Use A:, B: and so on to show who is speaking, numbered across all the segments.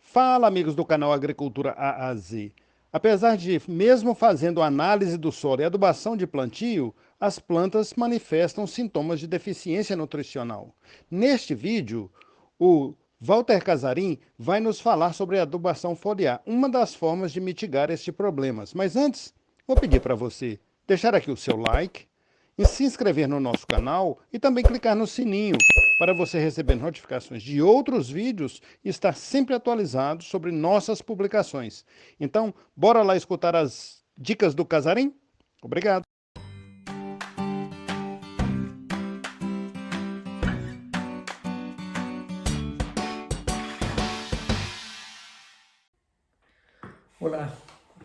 A: Fala, amigos do canal Agricultura A a Z. Apesar de, mesmo fazendo análise do solo e adubação de plantio, as plantas manifestam sintomas de deficiência nutricional. Neste vídeo, o Walter Casarim vai nos falar sobre a adubação foliar, uma das formas de mitigar este problema. Mas antes, vou pedir para você deixar aqui o seu like, e se inscrever no nosso canal e também clicar no sininho para você receber notificações de outros vídeos e estar sempre atualizado sobre nossas publicações. Então, bora lá escutar as dicas do Casarim? Obrigado.
B: Olá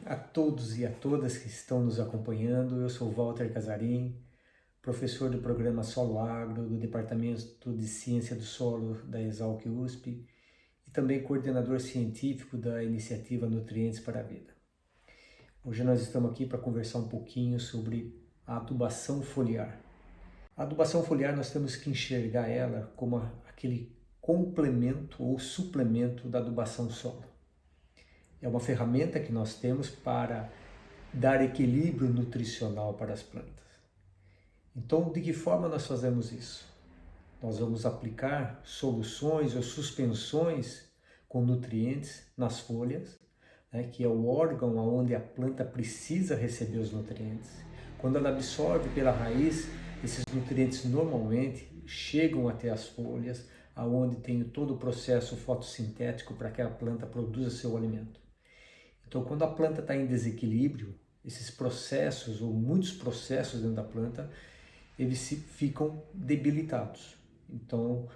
B: a todos e a todas que estão nos acompanhando. Eu sou Walter Casarim, professor do programa Solo Agro do Departamento de Ciência do Solo da Exalc USP e também coordenador científico da iniciativa Nutrientes para a Vida. Hoje nós estamos aqui para conversar um pouquinho sobre a adubação foliar. A adubação foliar nós temos que enxergar ela como aquele complemento ou suplemento da adubação solo. É uma ferramenta que nós temos para dar equilíbrio nutricional para as plantas. Então, de que forma nós fazemos isso? Nós vamos aplicar soluções ou suspensões com nutrientes nas folhas, né, que é o órgão onde a planta precisa receber os nutrientes. Quando ela absorve pela raiz, esses nutrientes normalmente chegam até as folhas, aonde tem todo o processo fotossintético para que a planta produza seu alimento. Então, quando a planta está em desequilíbrio, esses processos, ou muitos processos dentro da planta, eles ficam debilitados. Então,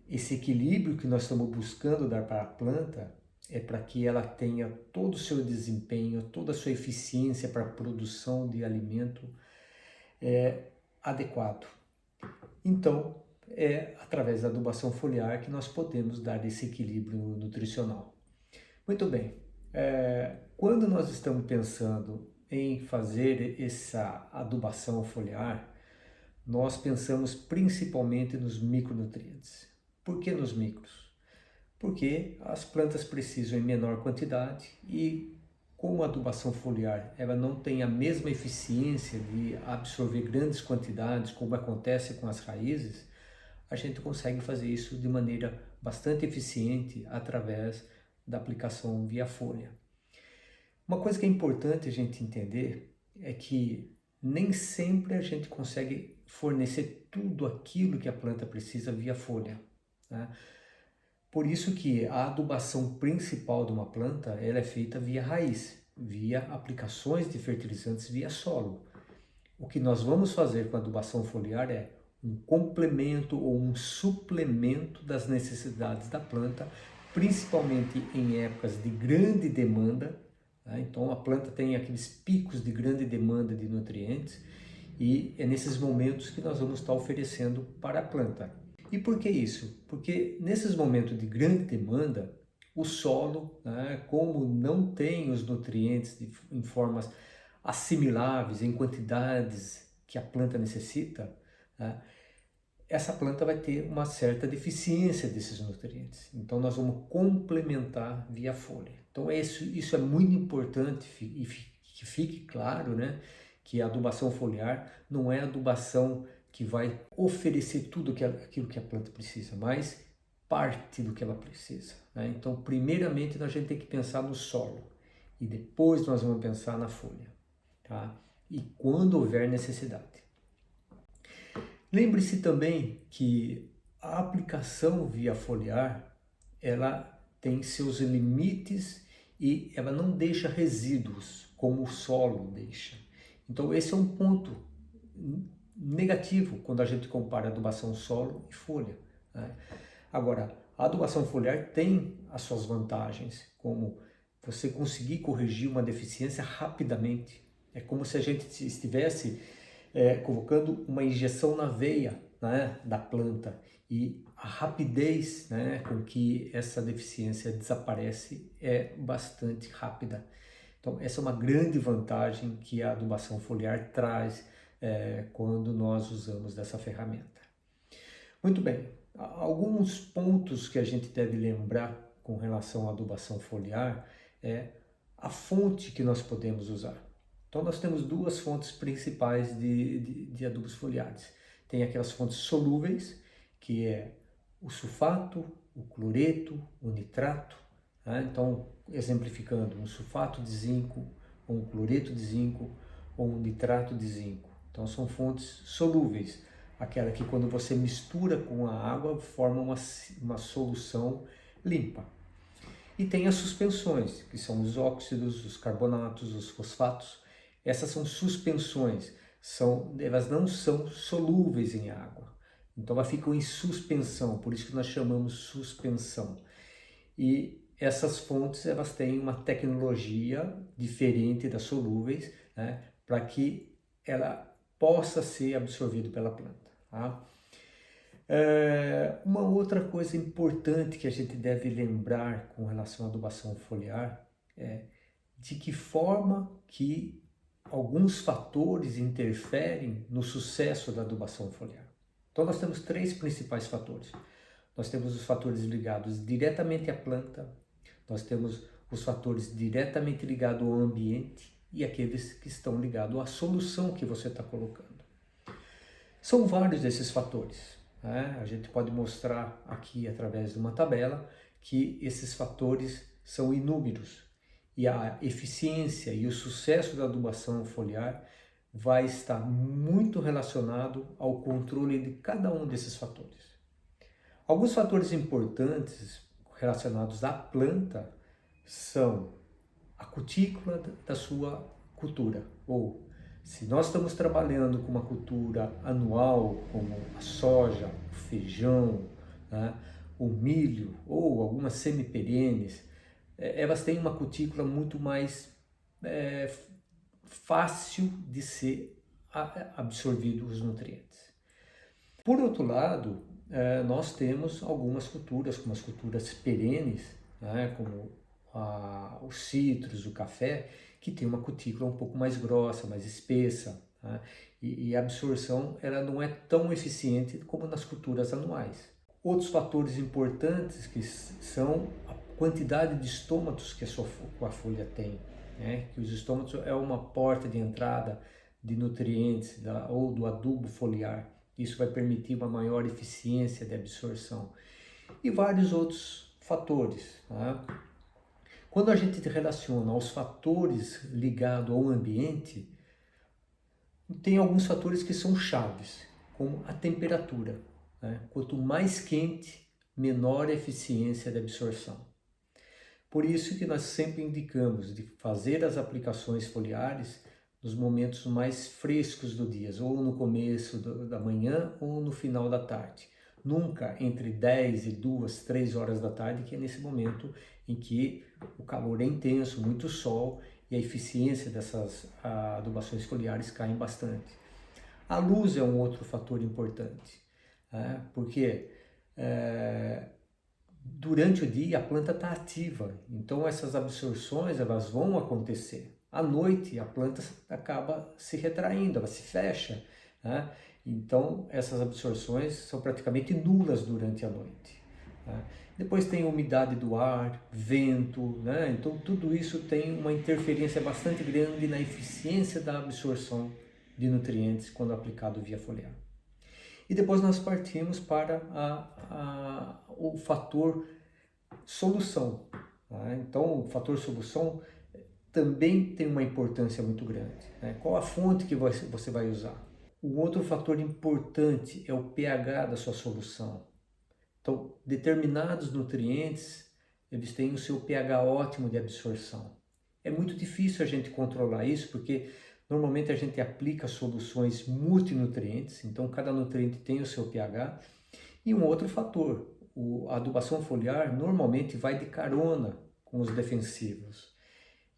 B: esse equilíbrio que nós estamos buscando dar para a planta é para que ela tenha todo o seu desempenho, toda a sua eficiência para a produção de alimento adequado. Então, é através da adubação foliar que nós podemos dar esse equilíbrio nutricional. Muito bem. Quando nós estamos pensando em fazer essa adubação foliar, nós pensamos principalmente nos micronutrientes. Por que nos micros? Porque as plantas precisam em menor quantidade e como a adubação foliar ela não tem a mesma eficiência de absorver grandes quantidades como acontece com as raízes, a gente consegue fazer isso de maneira bastante eficiente através da aplicação via folha. Uma coisa que é importante a gente entender é que nem sempre a gente consegue fornecer tudo aquilo que a planta precisa via folha, né? Por isso que a adubação principal de uma planta ela é feita via raiz, via aplicações de fertilizantes via solo. O que nós vamos fazer com a adubação foliar é um complemento ou um suplemento das necessidades da planta, principalmente em épocas de grande demanda, né? Então a planta tem aqueles picos de grande demanda de nutrientes e é nesses momentos que nós vamos estar oferecendo para a planta. E por que isso? Porque nesses momentos de grande demanda, o solo, né, como não tem os nutrientes em formas assimiláveis, em quantidades que a planta necessita, né, essa planta vai ter uma certa deficiência desses nutrientes. Então nós vamos complementar via folha. Então isso é muito importante e que fique claro, né, que a adubação foliar não é adubação que vai oferecer tudo aquilo que a planta precisa, mas parte do que ela precisa, né? Então, primeiramente, a gente tem que pensar no solo e depois nós vamos pensar na folha, tá? E quando houver necessidade. Lembre-se também que a aplicação via foliar, ela tem seus limites e ela não deixa resíduos como o solo deixa. Então esse é um ponto negativo quando a gente compara adubação solo e folha, né? Agora, a adubação foliar tem as suas vantagens, como você conseguir corrigir uma deficiência rapidamente. É como se a gente estivesse colocando uma injeção na veia, né, da planta, e a rapidez, né, com que essa deficiência desaparece é bastante rápida. Então essa é uma grande vantagem que a adubação foliar traz quando nós usamos dessa ferramenta. Muito bem, alguns pontos que a gente deve lembrar com relação à adubação foliar é a fonte que nós podemos usar. Então nós temos duas fontes principais de adubos foliares. Tem aquelas fontes solúveis, que é o sulfato, o cloreto, o nitrato. Né? Então, exemplificando, um sulfato de zinco, ou um cloreto de zinco, ou um nitrato de zinco. Então são fontes solúveis, aquela que quando você mistura com a água forma uma solução limpa. E tem as suspensões, que são os óxidos, os carbonatos, os fosfatos. Essas são suspensões, elas não são solúveis em água. Então elas ficam em suspensão, por isso que nós chamamos suspensão. E essas fontes elas têm uma tecnologia diferente das solúveis, né, para que ela possa ser absorvida pela planta. Tá? Uma outra coisa importante que a gente deve lembrar com relação à adubação foliar é de que forma que alguns fatores interferem no sucesso da adubação foliar. Então nós temos três principais fatores. Nós temos os fatores ligados diretamente à planta, nós temos os fatores diretamente ligados ao ambiente e aqueles que estão ligados à solução que você está colocando. São vários esses fatores. Né? A gente pode mostrar aqui através de uma tabela que esses fatores são inúmeros e a eficiência e o sucesso da adubação foliar vai estar muito relacionado ao controle de cada um desses fatores. Alguns fatores importantes relacionados à planta são a cutícula da sua cultura, ou se nós estamos trabalhando com uma cultura anual, como a soja, o feijão, né, o milho ou algumas semiperenes, elas têm uma cutícula muito mais fácil de ser absorvido os nutrientes. Por outro lado, nós temos algumas culturas, como as culturas perenes, né, como os citros, o café, que tem uma cutícula um pouco mais grossa, mais espessa, né, e a absorção ela não é tão eficiente como nas culturas anuais. Outros fatores importantes que são a quantidade de estômatos que a folha tem, né, que os estômatos é uma porta de entrada de nutrientes ou do adubo foliar. Isso vai permitir uma maior eficiência de absorção. E vários outros fatores. Tá? Quando a gente relaciona aos fatores ligados ao ambiente, tem alguns fatores que são chaves, como a temperatura. Né? Quanto mais quente, menor a eficiência de absorção. Por isso que nós sempre indicamos de fazer as aplicações foliares nos momentos mais frescos do dia, ou no começo da manhã ou no final da tarde. Nunca entre 10 e 2, 3 horas da tarde, que é nesse momento em que o calor é intenso, muito sol e a eficiência dessas adubações foliares cai bastante. A luz é um outro fator importante, né? Porque durante o dia a planta está ativa, então essas absorções elas vão acontecer. À noite a planta acaba se retraindo, ela se fecha, né? Então essas absorções são praticamente nulas durante a noite. Né? Depois tem a umidade do ar, vento, né? Então tudo isso tem uma interferência bastante grande na eficiência da absorção de nutrientes quando aplicado via foliar. E depois nós partimos para o fator solução. Tá? Então o fator solução também tem uma importância muito grande. Né? Qual a fonte que você vai usar? Um outro fator importante é o pH da sua solução. Então, determinados nutrientes, eles têm o seu pH ótimo de absorção. É muito difícil a gente controlar isso, porque normalmente a gente aplica soluções multinutrientes, então cada nutriente tem o seu pH. E um outro fator, a adubação foliar normalmente vai de carona com os defensivos.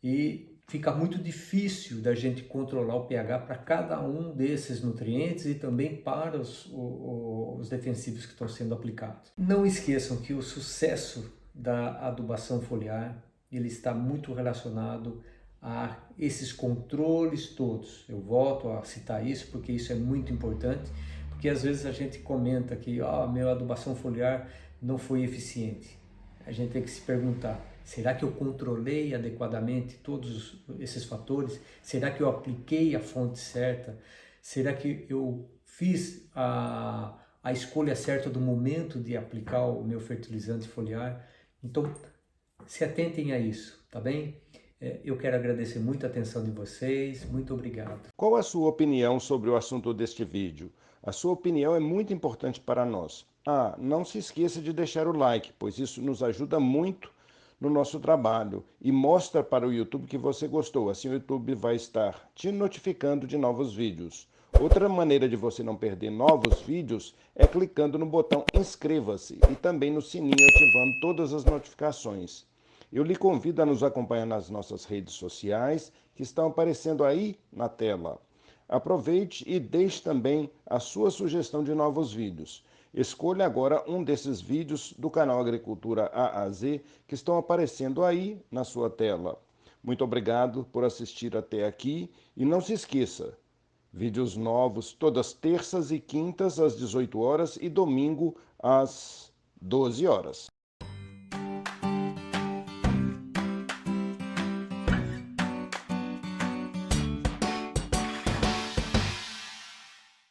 B: E fica muito difícil da gente controlar o pH para cada um desses nutrientes e também para os defensivos que estão sendo aplicados. Não esqueçam que o sucesso da adubação foliar ele está muito relacionado a esses controles todos. Eu volto a citar isso porque isso é muito importante, porque às vezes a gente comenta que minha adubação foliar não foi eficiente. a gente tem que se perguntar, será que eu controlei adequadamente todos esses fatores? Será que eu apliquei a fonte certa? Será que eu fiz a escolha certa do momento de aplicar o meu fertilizante foliar? Então, se atentem a isso, tá bem? Eu quero agradecer muito a atenção de vocês, muito obrigado.
A: Qual a sua opinião sobre o assunto deste vídeo? A sua opinião é muito importante para nós. Não se esqueça de deixar o like, pois isso nos ajuda muito no nosso trabalho e mostra para o YouTube que você gostou. Assim o YouTube vai estar te notificando de novos vídeos. Outra maneira de você não perder novos vídeos é clicando no botão inscreva-se e também no sininho ativando todas as notificações. Eu lhe convido a nos acompanhar nas nossas redes sociais, que estão aparecendo aí na tela. Aproveite e deixe também a sua sugestão de novos vídeos. Escolha agora um desses vídeos do canal Agricultura A a Z que estão aparecendo aí na sua tela. Muito obrigado por assistir até aqui e não se esqueça, vídeos novos todas terças e quintas às 18 horas e domingo às 12 horas.